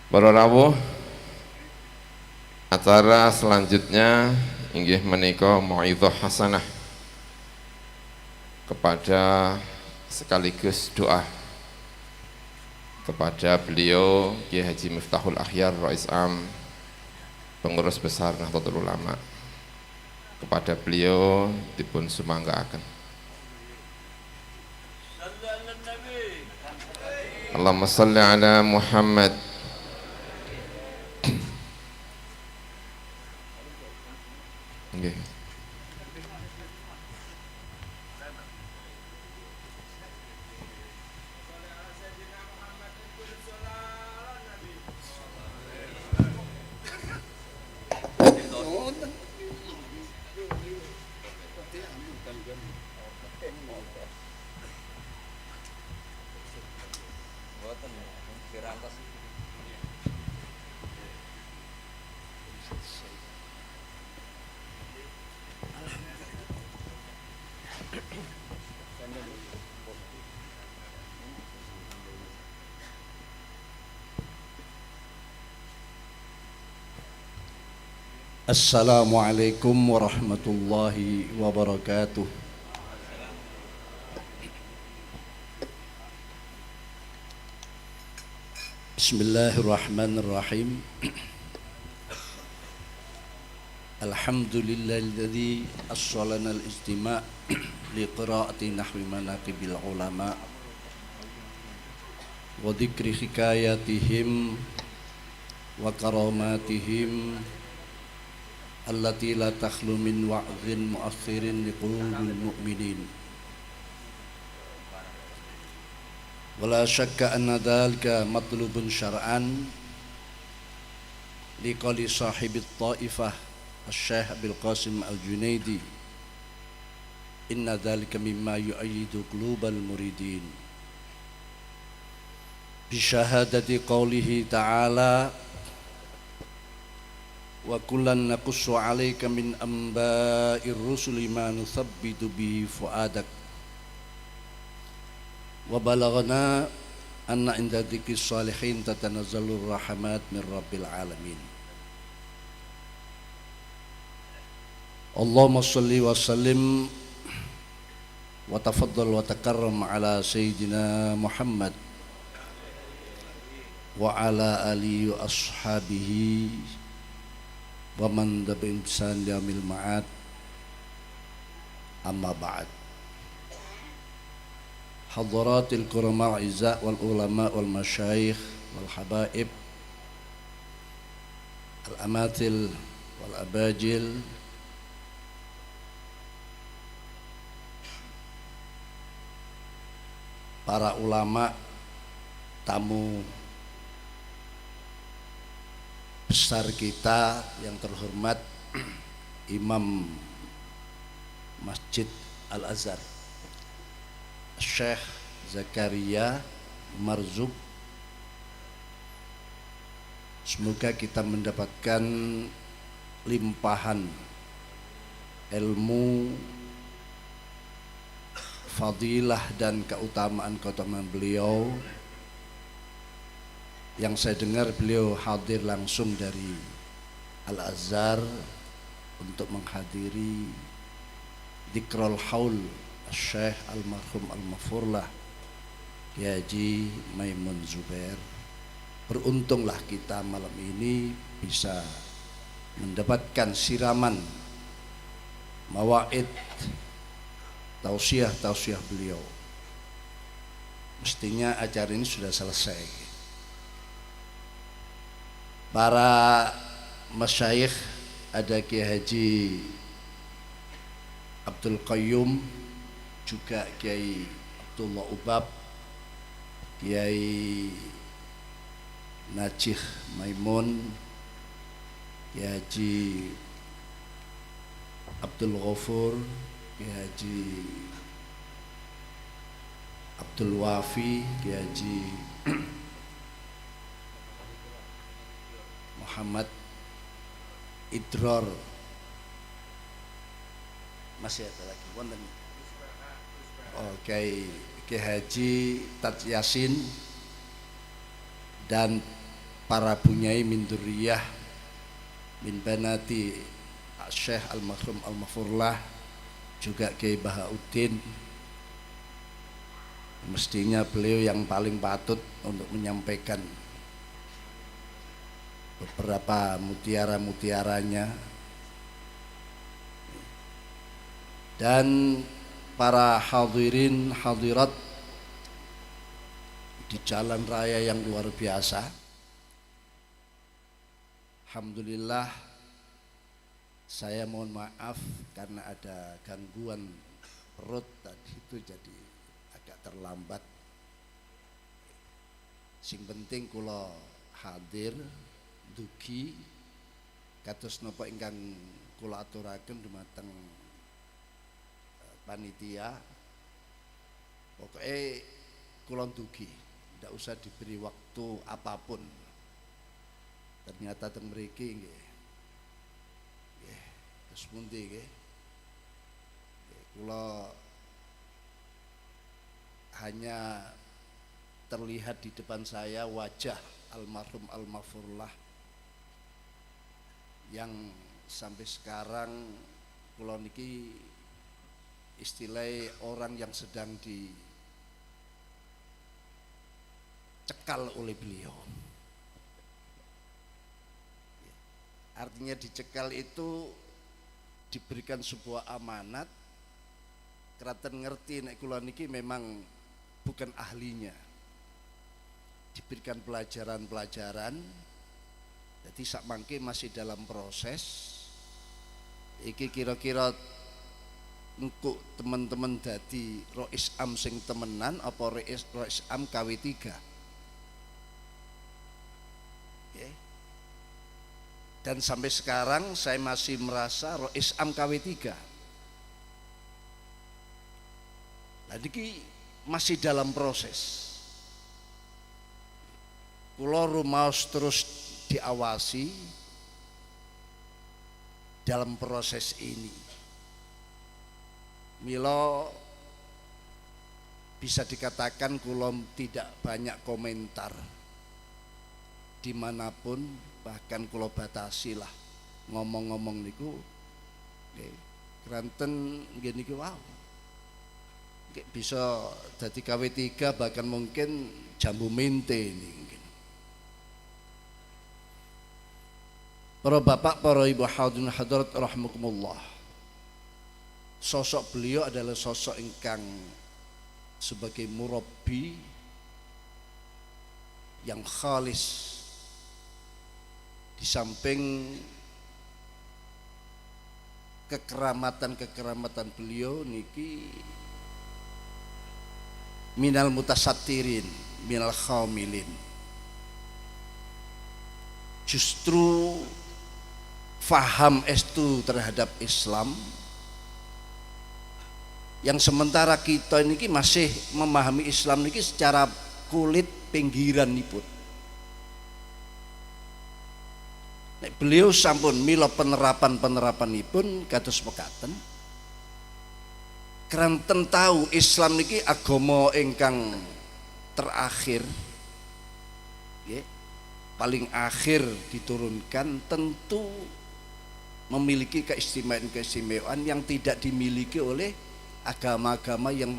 Para rawuh, acara selanjutnya inggih menika mau'izah hasanah kepada sekaligus doa kepada beliau Kiai Haji Miftahul Akhyar Rais Am Pengurus Besar Nahdlatul Ulama. Kepada beliau dipun sumanggaaken. Allahumma shalli ala Muhammad. Nggih. Assalamualaikum warahmatullahi wabarakatuh. Bismillahirrahmanirrahim. Alhamdulillahilladzi assalana al-istima' liqira'ati nahwi manaqibil ulama wa dzikri hikayatihim wa karamatihim allati la takhlu min wa'dhin mu'athirin liqulubil mu'minin. Wala syakka anna dhalika matlubun syar'an liqali sahibit ta'ifah Asy-Syaikh Abil Qasim Al-Junaidi, inna dhalika mimma yu'ayyidu qulubal muridin bisyahadati qawlihi ta'ala wa kullan naqussu 'alaika min amba'ir rusuli ma nuthabbitu bihi fu'adak wa balaghna anna inda dzikris shalihin tatanazzalur rahmat min rabbil alamin. Allahumma shalli wa sallim wa tafaddal wa takarram ala sayyidina Muhammad wa ala alihi wa ashabihi wa man tabi'ahum bi ihsan ila yaumil ma'ad. Amma ba'd. Hadaratil kurama izza wal ulama wal masyayikh wal habaib al amatil wal abajil, para ulama, tamu besar kita yang terhormat Imam Masjid Al-Azhar Syekh Zakaria Marzuq. Semoga kita mendapatkan limpahan ilmu, fadilah dan keutamaan beliau. Yang saya dengar beliau hadir langsung dari Al-Azhar untuk menghadiri Dzikrul Haul Syekh Almarhum Al-Mafurlah Kiai Haji Maimun Zubair. Beruntunglah kita malam ini bisa mendapatkan siraman mawaid tausiah beliau. Mestinya acara ini sudah selesai. Para masyayikh, ada Kiai Haji Abdul Qayyum, juga Kiai Abdullah Ubab, Kiai Najih Maimun, Kiai Haji Abdul Ghafur, Kiai Haji Abdul Wafi, Kiai Haji Muhammad Idror, masih ada lagi wonten. Kiai Haji Tat Yasin dan para bunyai min dzurriyyah min banati Syekh Al-Mahrum Al-Mafurlah, juga Kiai Bahauddin. Mestinya beliau yang paling patut untuk menyampaikan beberapa mutiara-mutiaranya. Dan para hadirin hadirat di jalan raya yang luar biasa. Alhamdulillah, saya mohon maaf karena ada gangguan perut tadi itu, jadi agak terlambat. Sing penting kula hadir dugi kados napa ingkang kula aturaken dumateng panitia. Pokoknya kula dugi, tidak usah diberi waktu apapun. Ternyata teng mriki nggih. Nggih, terus pundi nggih? Kula hanya terlihat di depan saya wajah almarhum Al-Mafurlah yang sampai sekarang kula niki istilah orang yang sedang dicekal oleh beliau. Artinya dicekal itu diberikan sebuah amanat, kraten ngerti nek kula niki memang bukan ahlinya. Diberikan pelajaran-pelajaran, jadi sak mangke masih dalam proses. Iki kira-kira engko teman-teman dadi Rois Am sing temenan apa Rois Am KW3. Okay. Dan sampai sekarang saya masih merasa Rois Am KW3. Nah, ini masih dalam proses. Kula rumaos terus diawasi dalam proses ini. Mila bisa dikatakan kula tidak banyak komentar dimanapun, bahkan kula batasi lah ngomong-ngomong niku. Keranten nggih niki wow. Bisa dadi KW3 bahkan mungkin jambu mente ini. Para bapak, para ibu hadirin hadirat rahimakumullah. Sosok beliau adalah sosok ingkang sebagai murabbi yang khalis. Di samping kekeramatan beliau niki minal mutasattirin minal khamilin. Justru faham estu terhadap Islam yang sementara kita ini masih memahami Islam ini secara kulit pinggiran nipun. Nek beliau sampun mila penerapan-penerapanipun kados mekaten. Keranten tahu Islam niki agama ingkang terakhir, nggih, paling akhir diturunkan, tentu memiliki keistimewaan-keistimewaan yang tidak dimiliki oleh agama-agama yang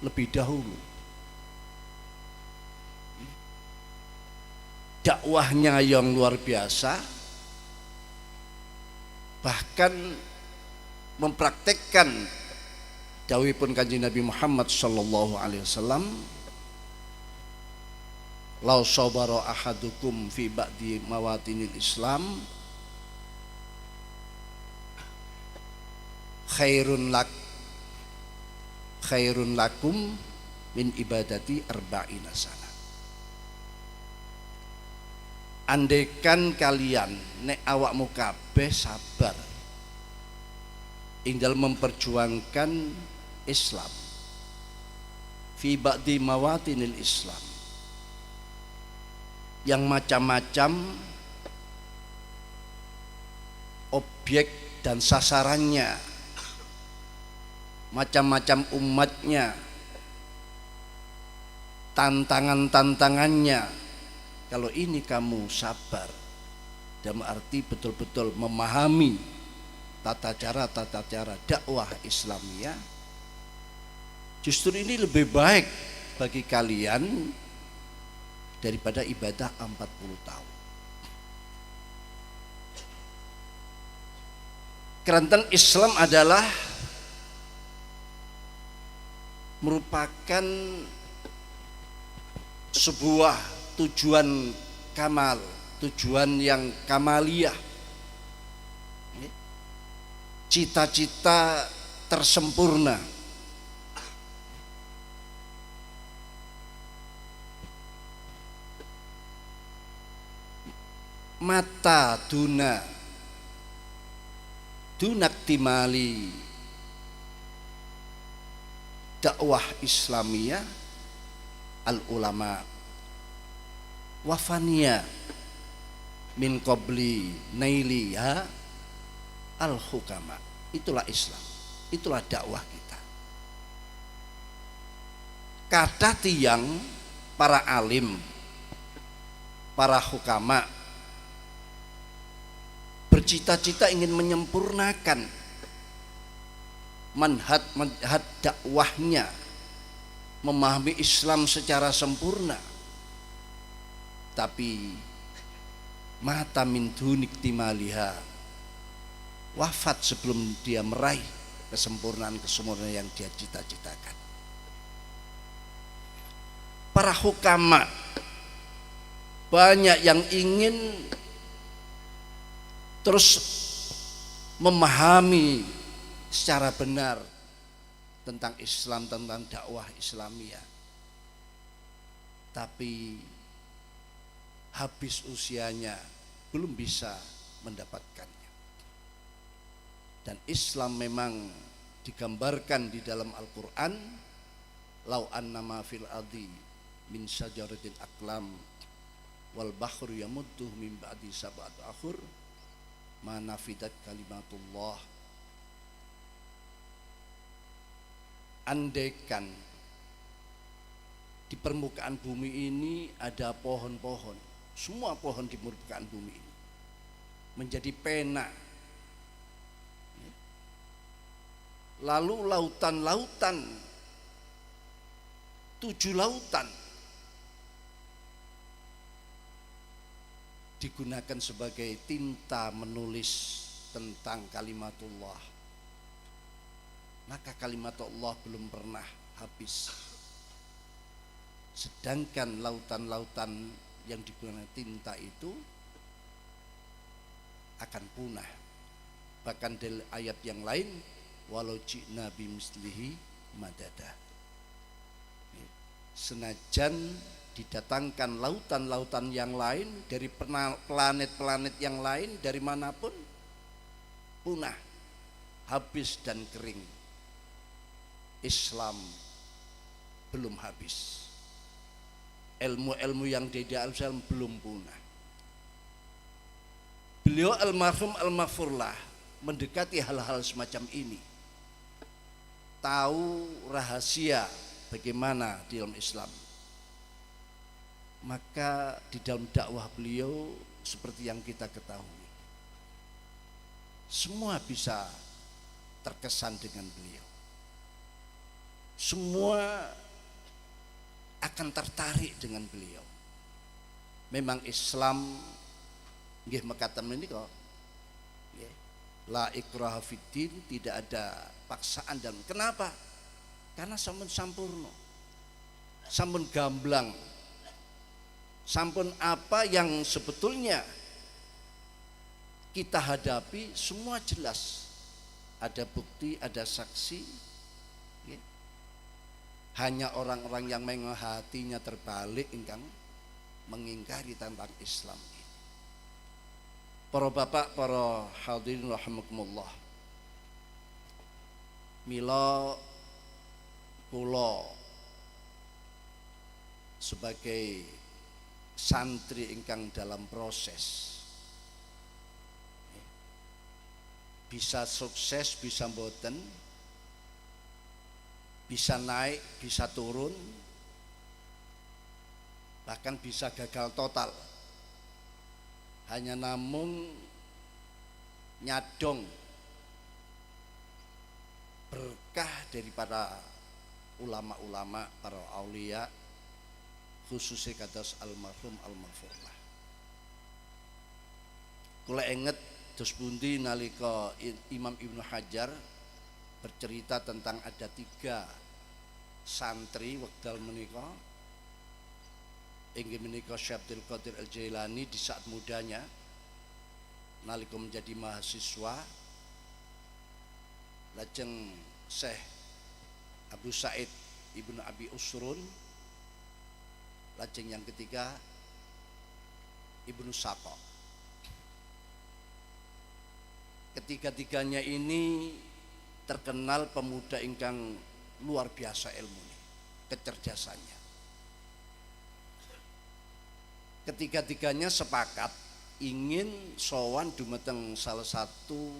lebih dahulu. Dakwahnya yang luar biasa, bahkan mempraktekkan dawuhipun Kanjeng Nabi Muhammad sallallahu alaihi wasallam, "Lau sabara ahadukum fi ba'di mawatinil Islam khairun lakum min ibadati arba'ina sana." Andaikan kalian nek awakmu kabeh sabar ing dalem memperjuangkan Islam fi ba'di mawatinil Islam, yang macam-macam objek dan sasarannya, macam-macam umatnya, tantangan-tantangannya, Kalau ini kamu sabar, dalam arti betul-betul memahami tata cara dakwah Islamiyah, justru ini lebih baik bagi kalian daripada ibadah 40 tahun. Kerana Islam adalah merupakan sebuah tujuan kamal, tujuan yang kamaliyah, cita-cita tersempurna. Mata dunaktimali dakwah Islamiyah al ulama wafania min qabli nailiha al hukama. Itulah Islam, itulah dakwah kita. Kata tiang para alim, para hukama bercita-cita ingin menyempurnakan manhaj dakwahnya, memahami Islam secara sempurna, tapi mata min dunik timaliha, wafat sebelum dia meraih kesempurnaan yang dia cita-citakan. Para hukama banyak yang ingin terus memahami secara benar tentang Islam, tentang dakwah Islamiyah, tapi habis usianya belum bisa mendapatkannya. Dan Islam memang digambarkan di dalam Al-Quran, lau annama fil ardi min syajaratin aqlam wal bahru yamudduh min ba'di sab'ati akhur ma nafidat kalimatullah. Andaikan di permukaan bumi ini ada pohon-pohon, semua pohon di permukaan bumi ini menjadi pena, lalu lautan-lautan, 7 lautan digunakan sebagai tinta menulis tentang kalimatullah, maka kalimatullah belum pernah habis. Sedangkan lautan-lautan yang digunakan tinta itu akan punah. Bahkan dari ayat yang lain, walau ji'na bimislihi madada, senajan didatangkan lautan-lautan yang lain dari planet-planet yang lain dari manapun, punah, habis dan kering, Islam belum habis. Ilmu-ilmu yang di dalam belum punah. Beliau almarhum al-Maghfurlah mendekati hal-hal semacam ini, tahu rahasia bagaimana di dalam Islam. Maka di dalam dakwah beliau seperti yang kita ketahui, semua bisa terkesan dengan beliau, semua akan tertarik dengan beliau. Memang Islam nggih mekaten menika la ikraha fiddin, tidak ada paksaan. Dan kenapa? Karena sampun sampurno, sampun gamblang, sampun apa yang sebetulnya kita hadapi semua jelas, ada bukti, ada saksi. Hanya orang-orang yang memang hatinya terbalik ingkang mengingkari tentang Islam ini. Para bapak, para hadirin rahimakumullah, mila kula sebagai santri ingkang dalam proses, bisa sukses bisa mboten, bisa naik bisa turun, bahkan bisa gagal total. Hanya namun nyadong berkah dari para ulama-ulama, para aulia, khususnya kados almarhum almarhumah. Kula inget dos pundi nalika Imam Ibnu Hajar bercerita tentang ada 3 santri wekdal menika, inggih menika Syekh Abdul Qadir Al-Jailani di saat mudanya nalika menjadi mahasiswa, lajeng Syekh Abu Said Ibnu Abi Usrun, lajeng yang ketiga Ibnu Saqo. Ketiga-tiganya ini terkenal pemuda ingkang luar biasa ilmunya, kecerdasannya. Ketiga-tiganya sepakat ingin sowan dumateng salah satu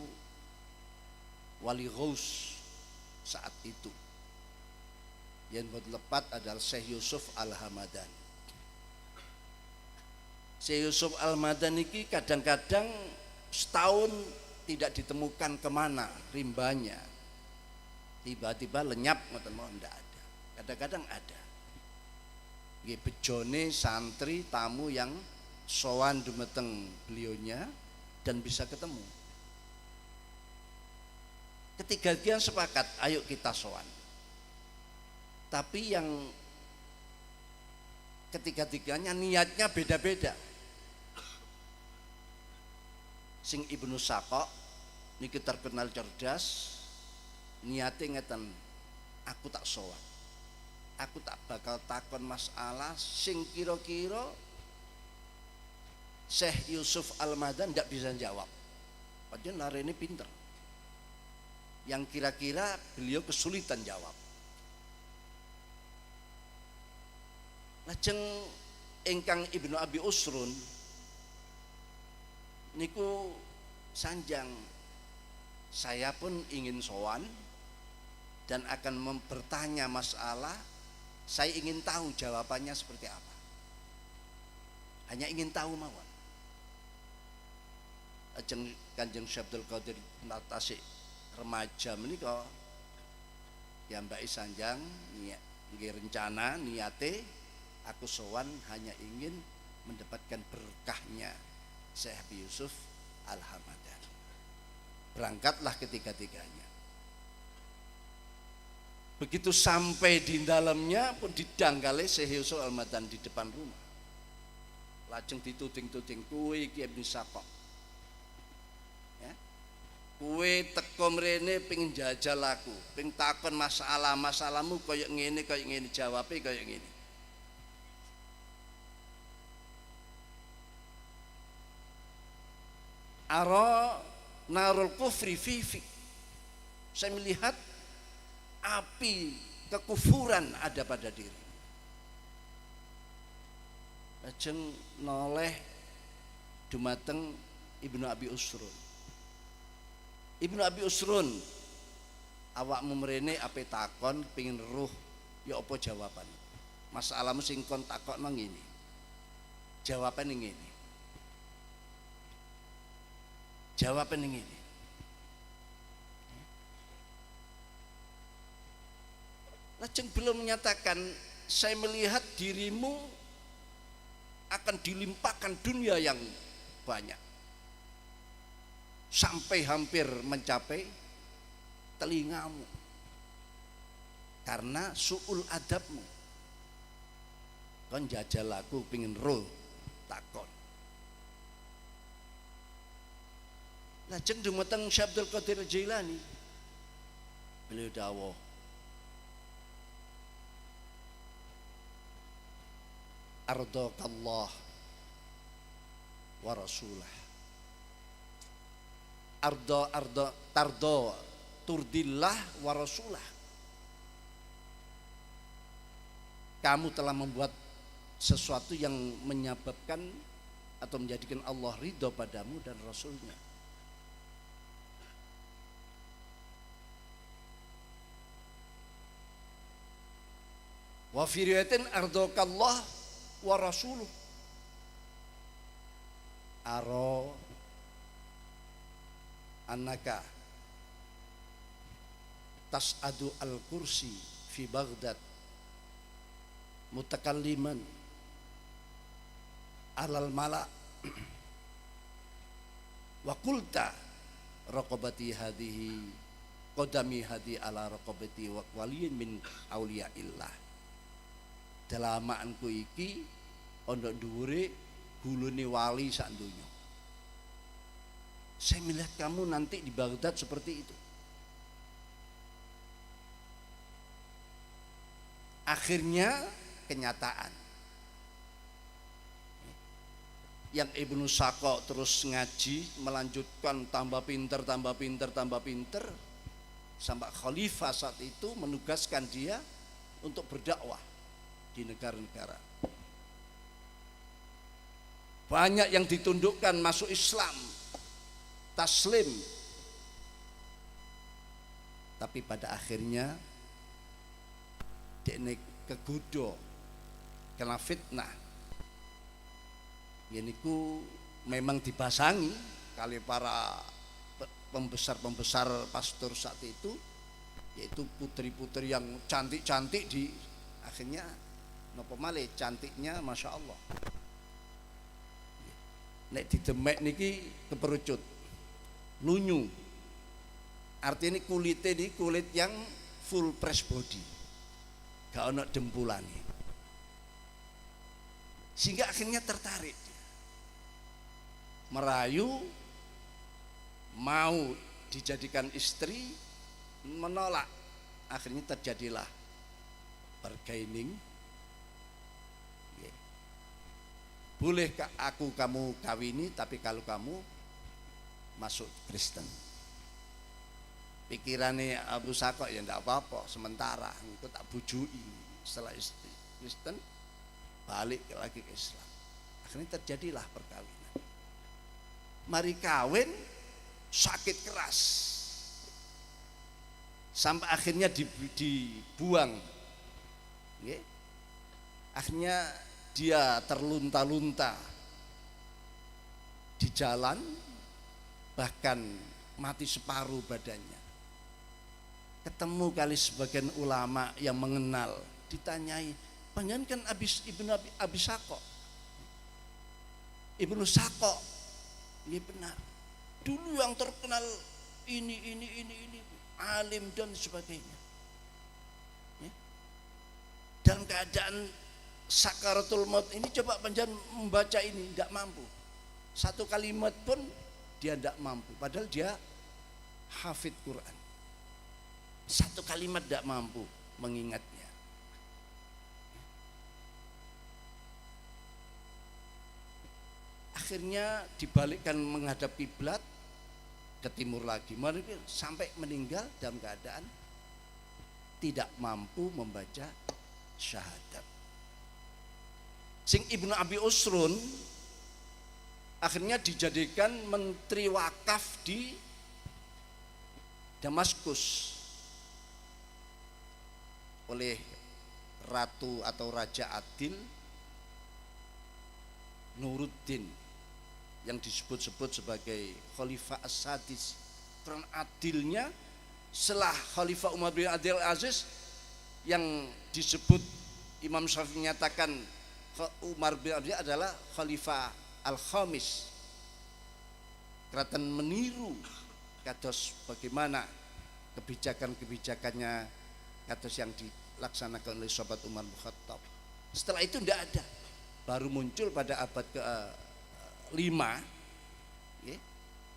wali ghaus saat itu, yang lepat adalah Syekh Yusuf Al-Hamadani. Syekh Yusuf Al-Hamadani ini kadang-kadang setahun tidak ditemukan kemana rimbanya, tiba-tiba lenyap, ngoten mawon ndak ada. Kadang-kadang ada. Nggih bejone santri tamu yang sowan dumateng beliaunya dan bisa ketemu. Ketiga-tiganya sepakat, ayo kita sowan. Tapi yang ketiga-tiganya niatnya beda-beda. Sing Ibnu Saqo niki terkenal cerdas, niate ngeten, aku tak sowan, aku tak bakal takon masalah sing kira-kira Syekh Yusuf Al-Madan tidak bisa jawab. Padahal narene pinter, yang kira-kira beliau kesulitan jawab. Lajeng ingkang Ibnu Abi Usrun niku sanjang, saya pun ingin sowan dan akan bertanya masalah, saya ingin tahu jawabannya seperti apa, hanya ingin tahu mawon. Ajeng Kanjeng Syekh Abdul Qadir tasik remaja menika ya mbak sanjang nggih rencana niate aku sowan hanya ingin mendapatkan berkahnya Syekh Yusuf Al-Hamadani. Berangkatlah ketiga-tiganya. Begitu sampai di dalamnya pun didanggali Syekh Yusuf Al-Hamadani di depan rumah. Lajeng dituding-tuding, kowe iki Ibnu Saqo, ya, kowe teko mrene pengin jajal aku, pengin takon masalahmu kaya ngene jawabe kaya ngene. Ara narul kufri fifi, saya melihat api kekufuran ada pada diri. Lajeng noleh dumateng Ibnu Abi Usrun. Ibnu Abi Usrun, awakmu mrene ape takon pengin ruh ya apa jawaban? Masalahmu sing kon takokno ngene. Jawabane ngene. Jawaban ini. Lajeng belum menyatakan, saya melihat dirimu akan dilimpahkan dunia yang banyak sampai hampir mencapai telingamu karena su'ul adabmu. Kon jajal aku pingin roh takon. Lajeng dumateng Syekh Abdul Qadir Jailani, beliau dawuh, ardakallah wa rasulah, tardo turdillah wa rasulah. Kamu telah membuat sesuatu yang menyebabkan atau menjadikan Allah ridho padamu dan Rasulnya. Wa fi riwayatin ardakallah wa rasuluh aro annaka tas'adu al-kursi fi Baghdad mutakalliman alal mala wa qulta raqabati hadhihi qadami hadi ala raqabati wa waliyin min auliyaillah. Dalamaanku iki ana dhuwure gulune wali sak donya. Saya melihat kamu nanti di Baghdad seperti itu. Akhirnya kenyataan. Yang Ibnu Saqo terus ngaji, melanjutkan tambah pinter sampai khalifah saat itu menugaskan dia untuk berdakwah di negara-negara. Banyak yang ditundukkan masuk Islam, taslim. Tapi pada akhirnya dekne kegoda kena fitnah. Yeniku memang dibasangi kali para pembesar pastor saat itu, yaitu putri-putri yang cantik-cantik di akhirnya napa malih cantiknya Masya Allah. Nek didemek niki keperucut, lunyu. Artinya kulitnya ini kulit yang full press body, gak ono dempulane. Sehingga akhirnya tertarik, merayu, mau dijadikan istri, menolak. Akhirnya terjadilah bargaining. Boleh aku kamu kawini, tapi kalau kamu masuk Kristen. Pikirannya Abu Saqo ya enggak apa-apa sementara, aku tak bujui. Setelah istri Kristen balik lagi ke Islam. Akhirnya terjadilah perkawinan. Mari kawin sakit keras. Sampai akhirnya dibuang. Akhirnya dia terlunta-lunta di jalan, bahkan mati separuh badannya. Ketemu kali sebagian ulama yang mengenal, ditanyai, panjenengan kan Ibnu Saqo. Ibnu Saqo, iya benar. Dulu yang terkenal ini, alim dan sebagainya. Dalam keadaan sakaratul maut ini coba panjenengan membaca ini, enggak mampu. Satu kalimat pun dia enggak mampu, padahal dia hafid Quran. Satu kalimat enggak mampu mengingatnya. Akhirnya dibalikkan menghadap kiblat ke timur lagi, sampai meninggal dalam keadaan tidak mampu membaca syahadat. Sing Ibnu Abi Usrun akhirnya dijadikan menteri wakaf di Damaskus oleh ratu atau raja adil Nuruddin yang disebut-sebut sebagai Khalifah As-Sadis. Karena adilnya setelah Khalifah Umar bin Abdul Aziz yang disebut Imam Syafi'i menyatakan Umar bin Abdul Aziz adalah Khalifah Al-Khamis. Kelihatan meniru kados bagaimana kebijakan-kebijakannya kados yang dilaksanakan oleh sahabat Umar bin Khattab. Setelah itu tidak ada. Baru muncul pada abad ke-5,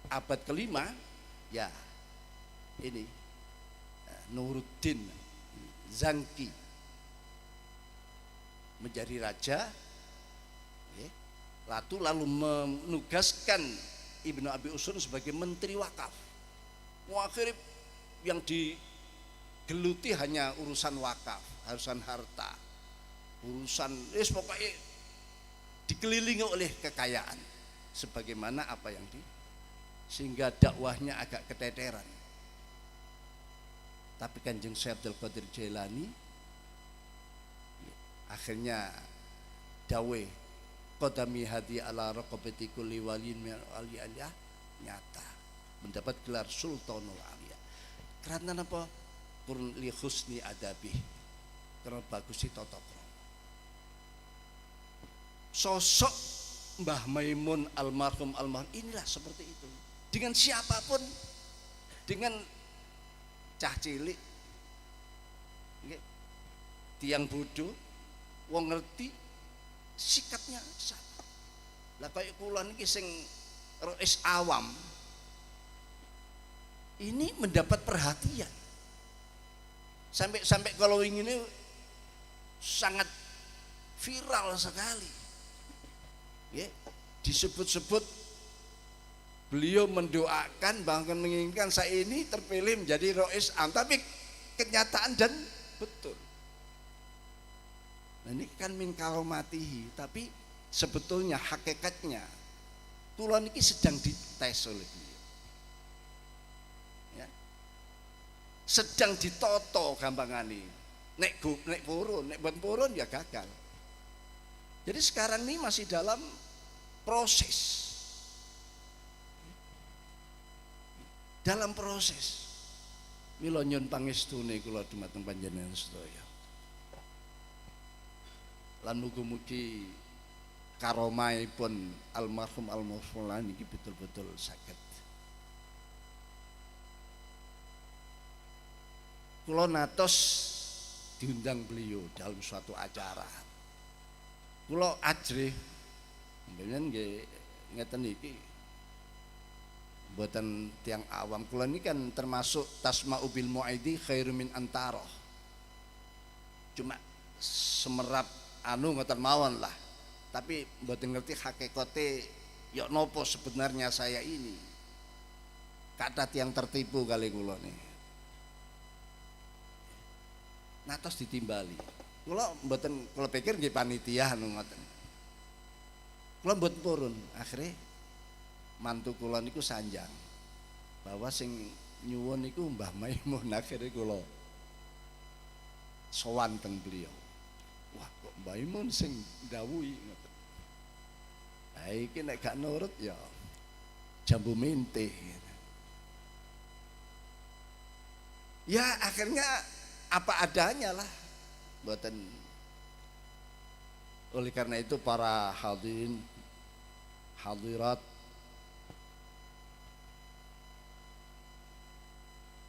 abad ke-5 ya ini Nuruddin Zanki menjadi raja, lalu menugaskan Ibnu Abi Usrun sebagai menteri wakaf. Akhirnya yang digeluti hanya urusan wakaf, urusan harta, urusan pokoknya dikelilingi oleh kekayaan, sebagaimana apa yang sehingga dakwahnya agak keteteran. Tapi Kanjeng Syekh Abdul Qadir Jailani akhirnya dawe qadami hadi ala raqabati kulli waliyin min aliyah nyata mendapat gelar Sultanul Aulia. Karena apa? Purun li husni adabi, karena bagus si tata krama. Sosok Mbah Maimun almarhum inilah seperti itu. Dengan siapapun, dengan cah cilik, tiang bodoh, wong ngerti, sikapnya sama. Lah kaya kula niki sing rois awam, ini mendapat perhatian. Sampai kalau ini sangat viral sekali. Ya, disebut-sebut beliau mendoakan bahkan menginginkan saya ini terpilih menjadi rois am, tapi kenyataan dan betul. Nah, ini kan min karomatihi, tapi sebetulnya hakikatnya kula niki sedang dites oleh beliau. Ya. Sedang ditoto gampangane. Nek purun, nek ben purun ya gagal. Jadi sekarang ini masih dalam proses. Dalam proses. Mila nyun pangestune kula dumateng panjenengan sedaya. Lan mugi-mugi karomahipun almarhum almarhumah niki betul-betul saged. Kula natos diundang beliau dalam suatu acara. Kula ajrih mboten nggih ngeten iki. Mboten tiang awam, kula ini kan termasuk tasma'u bil mu'aidi khairu min antara. Cuma semerap anu ngoten mawon lah. Tapi mboten ngerti hakikate ya nopo sebenarnya saya ini. Kata tiang tertipu kali kula nih. Nah terus ditimbali. Kula mboten, kula pikir nggih panitia anu ngoten. Kula mboten purun, akhirnya mantu kula niku sanjang bahwa sing nyuwun niku Mbah Maimun. Akhirnya kula sowan teng beliau. Wah kok Mbah Maimun sing dawuhi ngoten. Ha iki nek gak nurut ya jambu mente. Ya akhirnya apa adanya lah. Mboten. Oleh karena itu para hadirin hadirat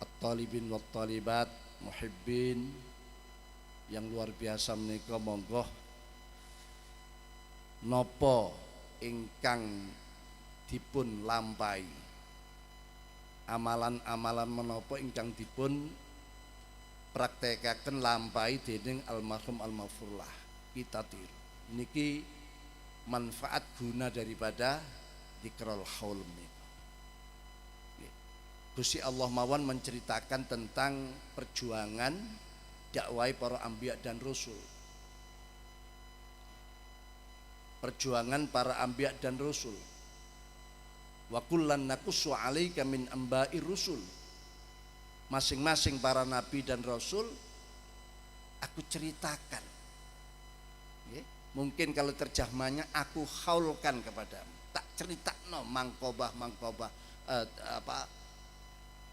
at-talibin wat talibat muhibbin yang luar biasa menika monggo napa ingkang dipun lampahi, amalan-amalan menapa ingkang dipun praktekaken lampahi dening almarhum almarhumah kita tiru niki manfaat guna daripada dzikrul haul. Gusti Allah mawon menceritakan tentang perjuangan dakwah para anbiya dan rasul. Perjuangan para anbiya dan rasul. Wa kullan naqussu 'alaika min amba'ir rusul. Masing-masing para nabi dan rasul aku ceritakan. Mungkin kalau terjemahnya aku haulkan kepadamu, tak ceritakno mangkobah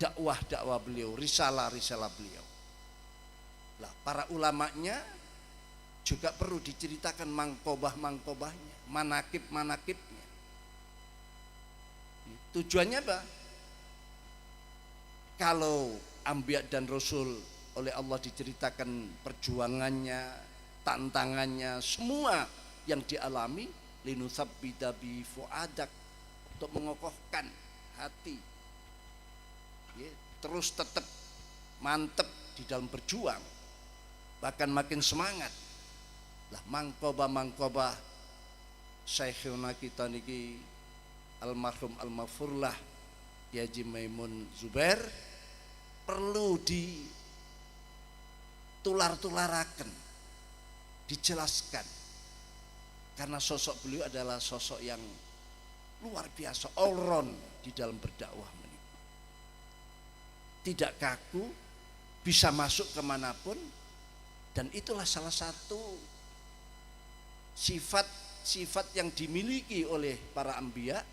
dakwah beliau, risalah beliau. Lah para ulamanya juga perlu diceritakan mangkobahnya, manakibnya. Tujuannya apa? Kalau anbiya dan rasul oleh Allah diceritakan perjuangannya, tantangannya, semua yang dialami, linusabbita bi fuadak, untuk mengokohkan hati, ya, terus tetap mantep di dalam berjuang, bahkan makin semangat. Lah mangkobah Syekhuna kita niki almarhum almarfurlah Haji Maimun Zubair perlu ditular-tularaken, dijelaskan, karena sosok beliau adalah sosok yang luar biasa, all round di dalam berdakwah. Tidak kaku, bisa masuk kemanapun, dan itulah salah satu sifat-sifat yang dimiliki oleh para anbiya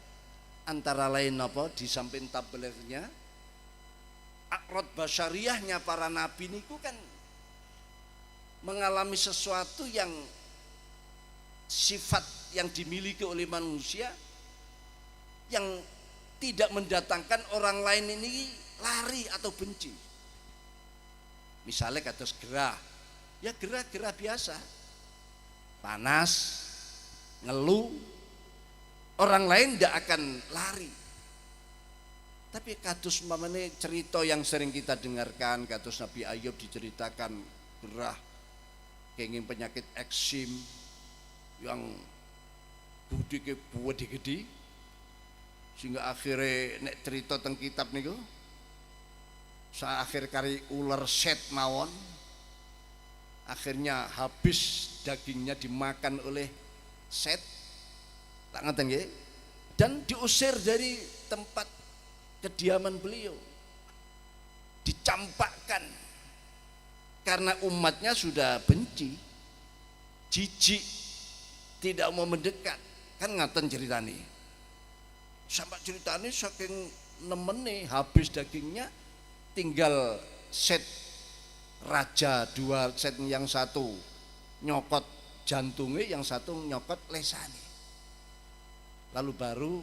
antara lain apa di samping tablighnya, akrad basyariahnya para nabi niku kan mengalami sesuatu yang sifat yang dimiliki oleh manusia yang tidak mendatangkan orang lain ini lari atau benci. Misalnya kados gerah, ya gerah-gerah biasa, panas, ngeluh, orang lain tidak akan lari. Tapi kados umpamane cerita yang sering kita dengarkan, kados Nabi Ayub diceritakan gerah, kenging penyakit eksim yang budike gede, sehingga akhirnya nek cerita teng kitab niku sa akhir kari ular set mawon, akhirnya habis dagingnya dimakan oleh set, tak ngeten nggih, dan diusir dari tempat kediaman beliau, dicampakkan karena umatnya sudah benci, jijik, tidak mau mendekat. Kan ngaten ceritane, sampai ceritane saking nemene habis dagingnya, tinggal set raja dua, set yang satu nyokot jantungnya, yang satu nyokot lesane. Lalu baru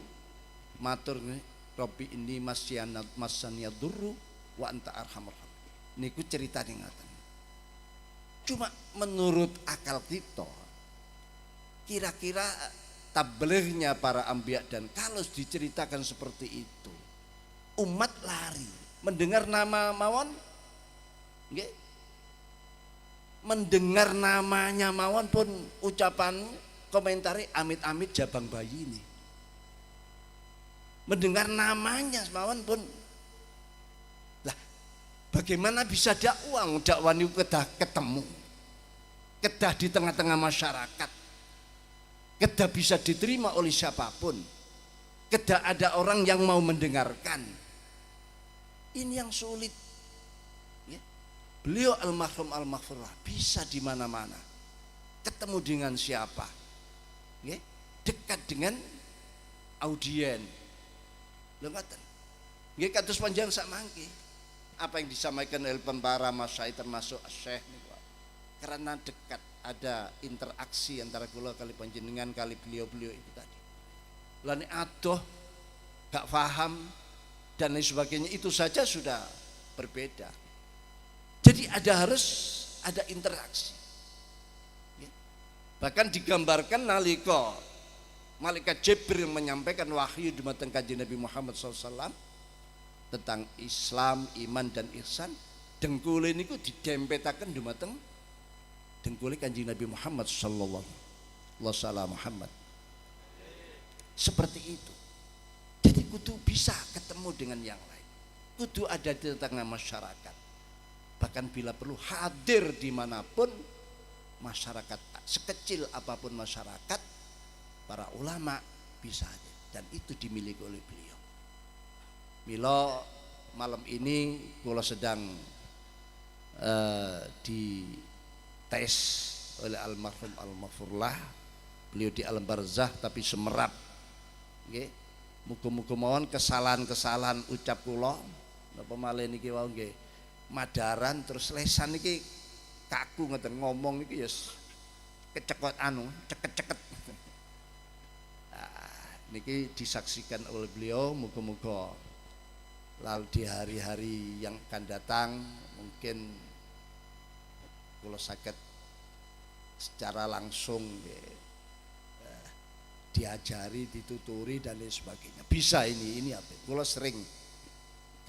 matur, Robbi ini masyaniyad durru wa anta arhamur rahimin. Niku ceritane ngaten. Cuma menurut akal kita, kira-kira tablighnya para anbiya, dan kalau diceritakan seperti itu, umat lari mendengar nama mawon, nggih, mendengar namanya mawon pun ucapan komentari amit-amit jabang bayi ini, mendengar namanya mawon pun lah, bagaimana bisa dakwah ini kedah ketemu, kedah di tengah-tengah masyarakat, kedah bisa diterima oleh siapapun, kedah ada orang yang mau mendengarkan. Ini yang sulit ya. Beliau almarhum al-maghfurlah bisa di mana-mana, ketemu dengan siapa ya, dekat dengan audien. Lho ngoten. Nggih kados panjenengan sak mangke. Apa yang disampaikan oleh para masyayikh termasuk Syekh niku. Karena dekat, ada interaksi antara kula kali panjenengan kali beliau-beliau itu tadi. Lah nek adoh gak paham dan lain sebagainya, itu saja sudah berbeda. Jadi harus ada interaksi. Ya. Bahkan digambarkan nalika malaikat Jibril menyampaikan wahyu dumateng Kanjeng Nabi Muhammad SAW tentang Islam, iman dan ihsan, dengkule niku didempetaken dumateng dengkule Kanjeng Nabi Muhammad sallallahu alaihi Muhammad. Seperti itu. Jadi kudu bisa ketemu dengan yang lain. Kudu ada di tengah masyarakat. Bahkan bila perlu hadir dimanapun masyarakat, sekecil apapun masyarakat, para ulama bisa hadir, dan itu dimiliki oleh beliau. Milo malam ini kula sedang dites oleh almarhum al-maghfurlah, beliau di alam barzah tapi semerap. Nggih. Muga-muga mawon kesalahan-kesalahan ucap kula napa malih niki wau nggih madaran, terus lesan niki kaku ngeten, ngomong niki ya kecekot ceket-ceket. Niki disaksikan oleh beliau, muga-muga lalu di hari-hari yang akan datang mungkin kula saged secara langsung diajari, dituturi dan lain sebagainya. Bisa ini apa? Kula sering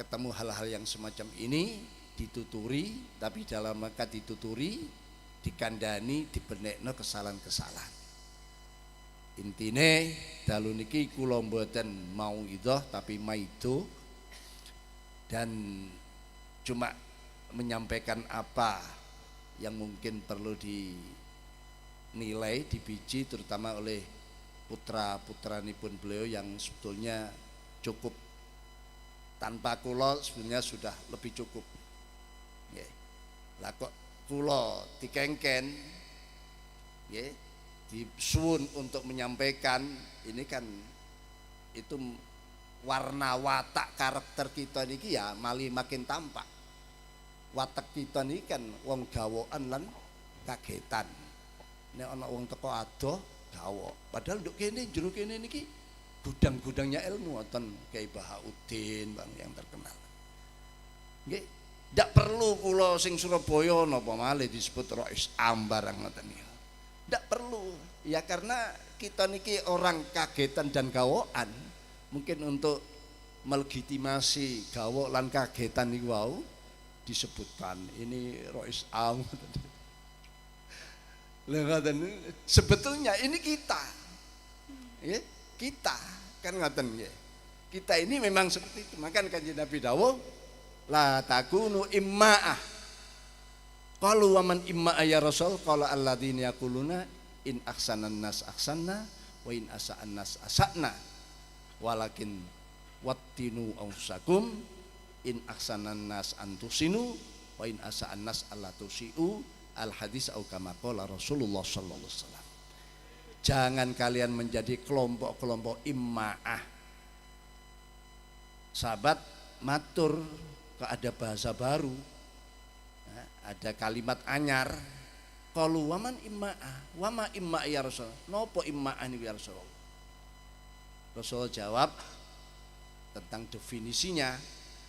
ketemu hal-hal yang semacam ini, dituturi, tapi dalam rangka dituturi, dikandani, dibenekno kesalahan-kesalahan. Intine dalu niki kula mboten mau idoh tapi maido, dan cuma menyampaikan apa yang mungkin perlu dinilai, dibiji terutama oleh putra-putranipun beliau yang sebetulnya cukup, tanpa kula sebenarnya sudah lebih cukup. Nggih. Lah kok kula dikengken nggih disuwun untuk menyampaikan ini kan itu warna watak karakter kita niki ya makin tampak. Watak kita niki kan wong gawokan lan kagetan. Nek ana wong teko adoh gawok. Padahal nduk kene jero kene niki gudang-gudangnya ilmu wonten Kyai Bahauddin Bang yang terkenal. Nggih, ndak perlu kula sing Surabaya napa malih disebut Rois Ambarang ngoten niku. Ndak perlu. Ya karena kita niki orang kagetan dan gawokan. Mungkin untuk melegitimasi gawok lan kagetan niku wau disebutkan ini Rois Am. Sebetulnya ini kita. Ya, kita kan ngoten nggih. Kita ini memang seperti itu. Maka Kanjeng Nabi dawuh la takunu imma'ah. Qalu wa man imma'a ya Rasul? Qala alladzina yaquluna in ahsanan nas ahsanna wa in asa'an nas asa'na. Walakin wattinu anfusakum in ahsanan nas antusinu wa in asa'an nas allatusiu. Al hadis au kama qala Rasulullah sallallahu alaihi wasallam. Jangan kalian menjadi kelompok-kelompok imma'ah. Sahabat matur kok ada bahasa baru. Ada kalimat anyar. Qalu waman imma'ah? Wama imma' ya Rasul? Nopo imma'ah niku ya Rasulullah? Rasul jawab tentang definisinya,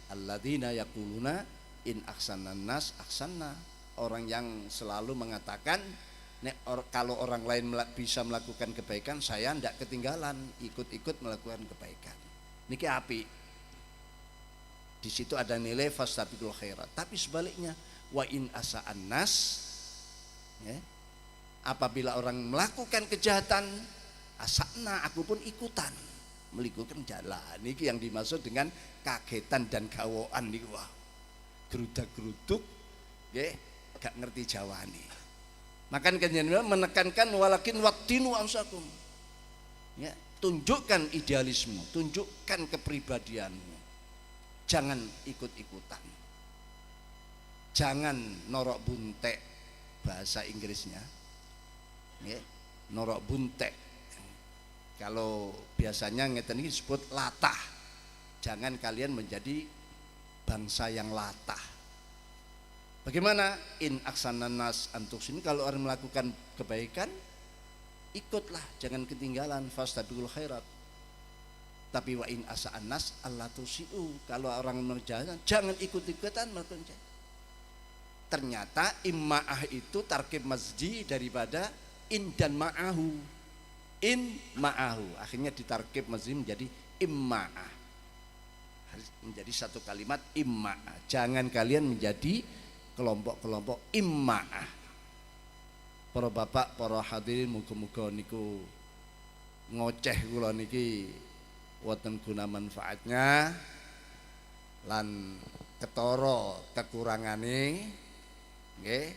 alladzina yaquluna in ahsanan nas ahsanna. Orang yang selalu mengatakan kalau orang lain bisa melakukan kebaikan, saya tidak ketinggalan, ikut-ikut melakukan kebaikan. Niki api. Di situ ada nilai fastabiqul khairat. Tapi sebaliknya, wa in asa'an nas, ya, apabila orang melakukan kejahatan, asakna, aku pun ikutan melakukan jalan. Niki yang dimaksud dengan kagetan dan gawoan niku. Gerudak-geruduk, ya, gak ngerti Jawani. Maka Kanjeng menekankan walakin wattinu anfusakum. Ya, tunjukkan idealisme, tunjukkan kepribadianmu. Jangan ikut-ikutan. Jangan norok buntek bahasa Inggrisnya. Ya, norok buntek. Kalau biasanya ngeten iki disebut latah. Jangan kalian menjadi bangsa yang latah. Bagaimana in aksanan nas antusin, kalau orang melakukan kebaikan ikutlah, jangan ketinggalan fastabiqul khairat. Tapi wa in asa'an nas allatusiu, kalau orang mengerjakan jangan ikut-ikutan melakukan. Ternyata imma'ah itu tarkib masji daripada in dan ma'ahu. In ma'ahu akhirnya ditarkib masji menjadi imma'ah. Menjadi satu kalimat imma'ah. Jangan kalian menjadi kelompok-kelompok imma'ah. Para bapak, para hadirin, muga-muga niku ngoceh kula niki wonten guna manfaatnya lan ketara kekurangane nggih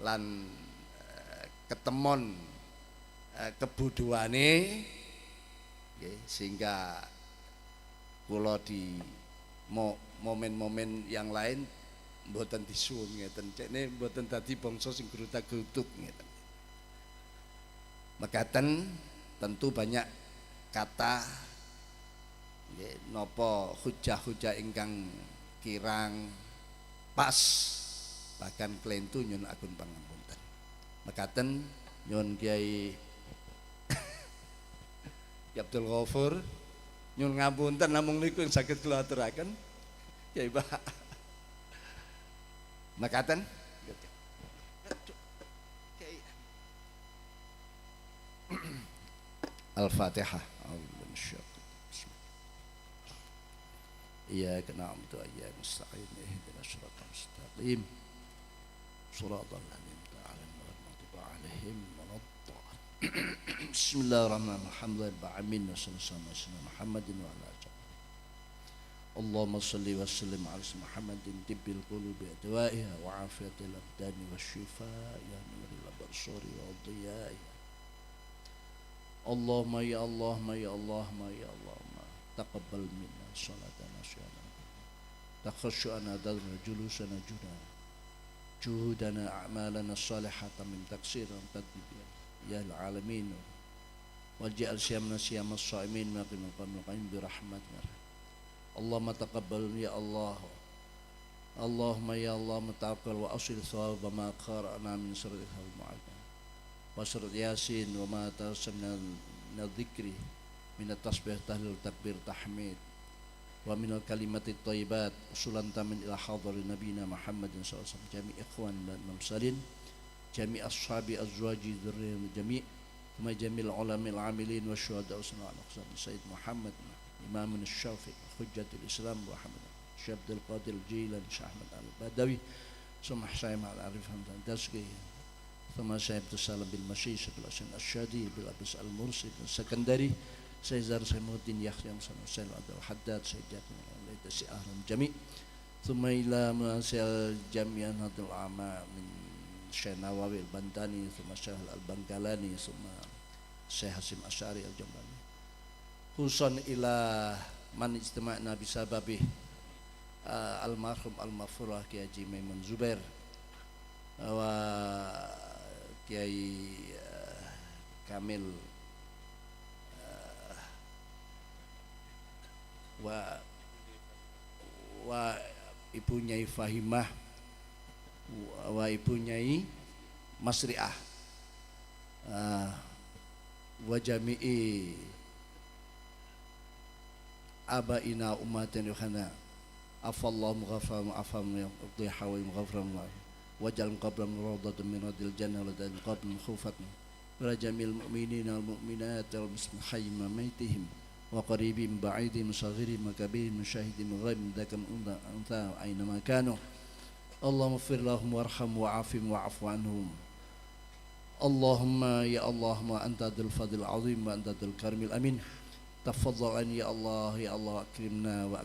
lan ketemon kebodohane nggih, sehingga kula di momen-momen yang lain mboten disuwun ngeten, cekne mboten dadi bangsa sing gerutak-gerutuk ngeten. Mekaten tentu banyak kata nggih napa hujah-hujah ingkang kirang pas, bahkan klentu nyun agun pangapunten. Mekaten nyun Kiai Abdul Ghafur nyun ngapunten namung niku yang saged kula aturaken Kiai Bah. Makaten Al-Fatihah. Iyyaka na'budu wa iyyaka nasta'in ihdinas siratal mustaqim siratal ladzina an'amta 'alaihim waladdallin. Bismillahirrahmanirrahim. Amin. Sallallahu alaihi wasallam Muhammadin wa ala Allahumma salli wa sallim ala Muhammadin tibbil qulubi adwa'iha wa afiyatil abdani wa shifaa'iha nuril absari wa dhiya'iha. Allahumma ya Allahumma ya Allahumma ya Allahumma taqabbal minna salatana syana takhashu'ana dadna julusana juhudana a'malana salihatan min taksiran tadbiyan ya alamin. Waj'al siyamna siyamas sha'imin wa qina qanqain bi rahmatika. Allahumma taqabbal ya Allah. Allahumma ya Allah mutaqabbal wa asil thawab ma qara'na min surati al-mu'addah wa surat yasin wa ma tarsamna min dzikri min at-tasbih tahlil takbir tahmid wa min al-kalimati thayyibat usulan tamin ila hadri nabiyina Muhammadin sallallahu alaihi wasallam jami' ikhwan dan mamsalin jami' ashabi azwaji dzurriyyah jami' thumma jami' al-ulama al-amilin wa syuhada usna al-aqsam Sayyid Muhammad Imam al-Syafi'i hujjatul Islam Muhammad Syekh Abdul Qadir Jilani Syekh Ahmad Al-Badawi ثم حسين al-Arif Hamdan Dazki ثم Syekh Abdul Salam bil Masih Syekh Al-Hasan Al-Syadi bil Abdus Al-Mursid Al-Sekandari Syekh Zahar Syekh Muhyiddin Yahya Syekh Abdul Haddad Syekh Jatmi Al-Laitasi Ahram Jami' ثم إلى مناسل جميع هذه الأعمال من Syekh Nawawi Al-Bantani ثم Syekh Al-Bangkalani ثم Syekh Hasim Asy'ari Al-Jamrani khususan ila man istima'na bisababih almarhum al-mafurah Kiai Haji Maimun Zubair wa Kiai Kamil wa Ibu Nyai Fahimah wa Ibu Nyai Masriah wa jami'i abaina umatin yukhana afallahu mughafram afam yaqdi hawa mughafram wajal qablam rawdatun min radil jannah wa dan qablam khufatan wa jamil mu'minina wal mu'minat wal muslimin hayyim maitihim wa qaribin ba'idin saghirin makabirin musyahidin ghaib dakam anta aina ma kanu Allahumma ighfir lahum warham wa'afim wa'fu anhum Allahumma ya Allahumma anta dzul fadl azim wa anta dzul karimil amin tafadhalan ya Allah akrimna wa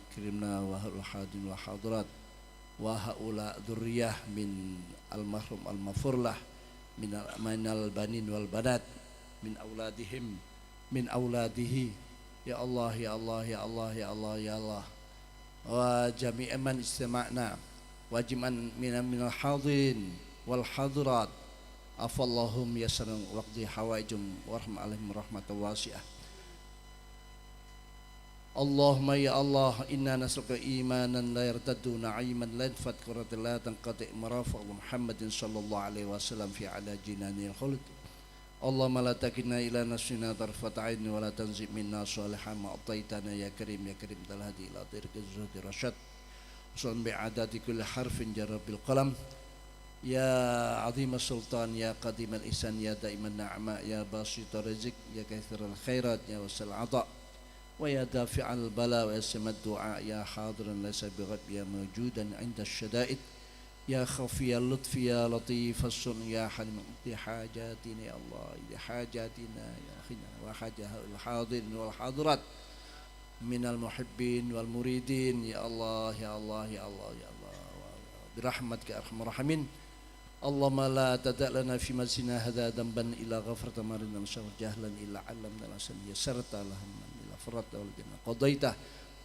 hal hadin wa hadirat wa haula dzurriyyah min almarhum almafurlah min al-banin wal banat min auladihim min auladihi ya Allah wa jami'an man istama'na wa jiman min al-hadirin wal hadirat afallahum yasran waqdi hawaijum warham alaihim rahmatan wasi'ah Allahumma ya Allah inna nasruka imanan la yartaddu na'iman la yanfad qurratan la tanqati marafaq Muhammadin sallallahu alaihi wasallam fi ala jinanil khuld Allahumma la takilna ila nafsina tarfat 'aini wa la tanzi minna salihan ma ataitana ya karim dal hadi ila tariqil zuhdi rasyad sun bi adati kulli harfin jarra bil qalam ya azim sultan ya qadim al ihsan ya daiman na'ma ya basit rizq ya kathir al khairat ya wasal 'ata ويا دافع البلاء ويسمى الدعاء يا حاضرا ليس بغيب يا موجودا عند الشدائد يا خفي اللطف يا لطيف الصن يا حليم لحاجاتنا يا الله لحاجاتنا يا أخينا وحاجة الحاضرين والحاضرات من المحبين والمريدين يا الله برحمتك يا أرحم الراحمين اللهم لا تدع لنا في مسجدنا هذا ذنبا إلا غفرت مرنا شر جهلا إلا علمنا الأسن يسرت لهم فرط والجنة قضيته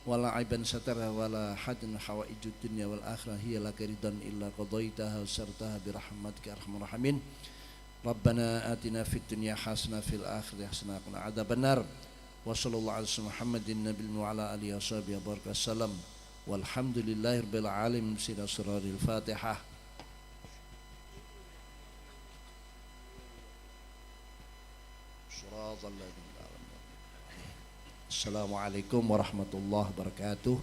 ولا عيبا سترها ولا حد حوائج الدنيا والآخرة هي لك رضا إلا قضيتها وسرتها برحمتك يا أرحم الراحمين ربنا آتنا في الدنيا حسنة في الآخرة حسنة وقنا عذاب النار وصلى الله على سيدنا محمد النبي وعلى آله وصحبه وبارك وسلم والحمد لله رب العالمين بسر أسرار الفاتحة صراط الذين Assalamualaikum warahmatullahi wabarakatuh.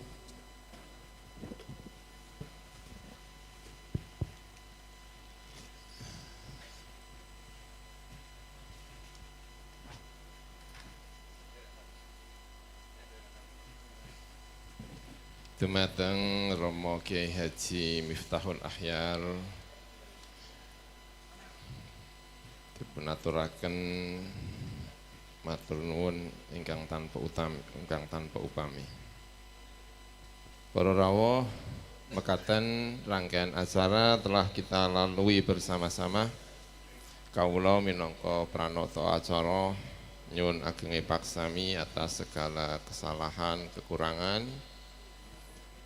Dumateng Romo Kiai Haji Miftahul Ahyar dipunaturaken matur nuwun ingkang tanpa upami. Para rawuh, mekaten rangkaian acara telah kita lalui bersama-sama. Kawula minangka pranata acara nyuwun agenge paksami atas segala kesalahan, kekurangan.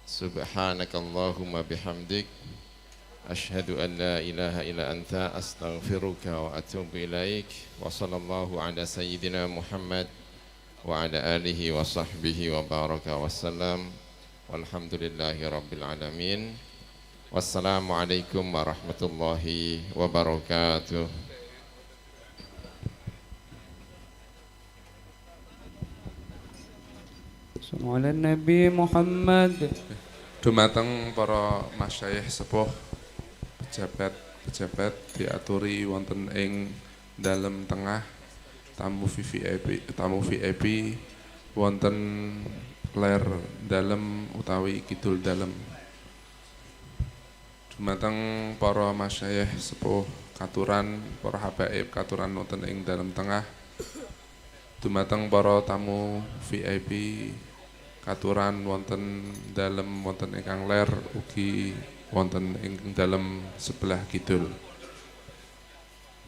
Subhanakallahumma bihamdik أشهد أن لا إله إلا أنت أستغفرك وأتوب إليك وصلى الله على سيدنا محمد وعلى آله وصحبه وبارك وسلم والحمد لله رب العالمين والسلام عليكم ورحمة الله وبركاته. Sallallahu ala Nabi Muhammad. Dumateng para masyayikh sepuh, pejabat diaturi wonten ing dalem tengah, tamu VIP wonten ler dalem utawi kidul dalem. Dumateng para masyayikh sepuh katuran, para habaib katuran wonten ing dalem tengah. Dumateng para tamu VIP katuran wonten dalem wonten ingkang ler ugi wonten ing dalem sebelah kidul.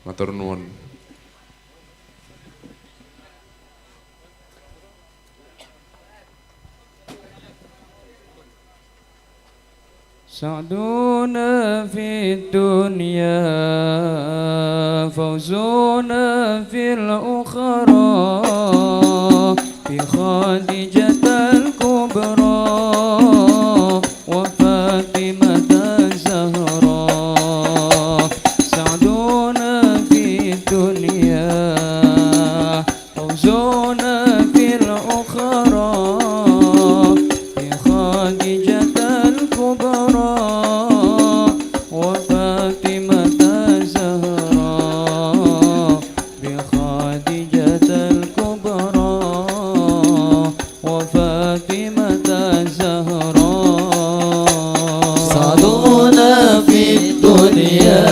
Matur nuwun. سعدنا في الدنيا فوزنا في الأخرى بخادجة الكبرى وفاطمة الزهراء. سعدنا في الدنيا فوزنا في الأخرى بخادجة الكبرى وفاطمة الزهراء بخادجة الكبرى وفاطمة الزهراء. سعدونا في الدنيا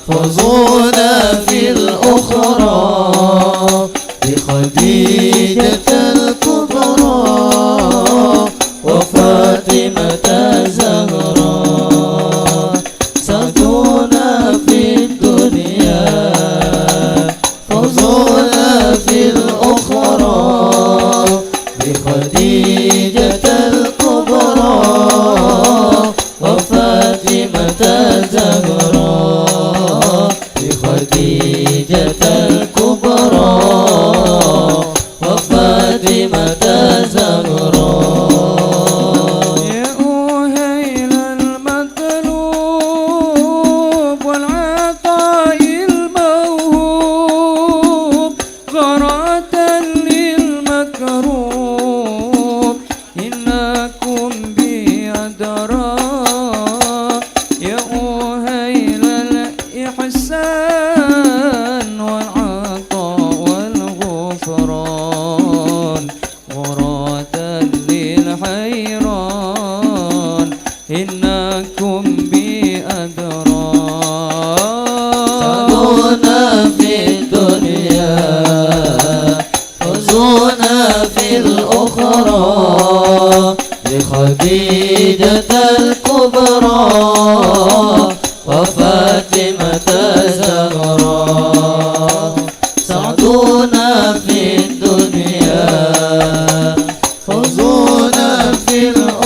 فوزونا في الأخرى بخديجة الكبرى وفاطمة الزهراء. سعدونا في الدنيا فوزونا في الأخرى بخديجة الكبرى وفاطمة الزهراء بخديجة الكبرى وفاطمة الزهراء. يا أهيل المطلوب والعطاء الموهوب قرأة للمكروب إنكم بأدراء. يا أهيل الإحسان والعطاء والغفران قرأة للحيران إنكم بأدراء. سعدونا في الدنيا فوزونا في الأخرى بخديجة الكبرى وفاطمة الزهراء. سعدونا في الدنيا فوزونا في الأخرى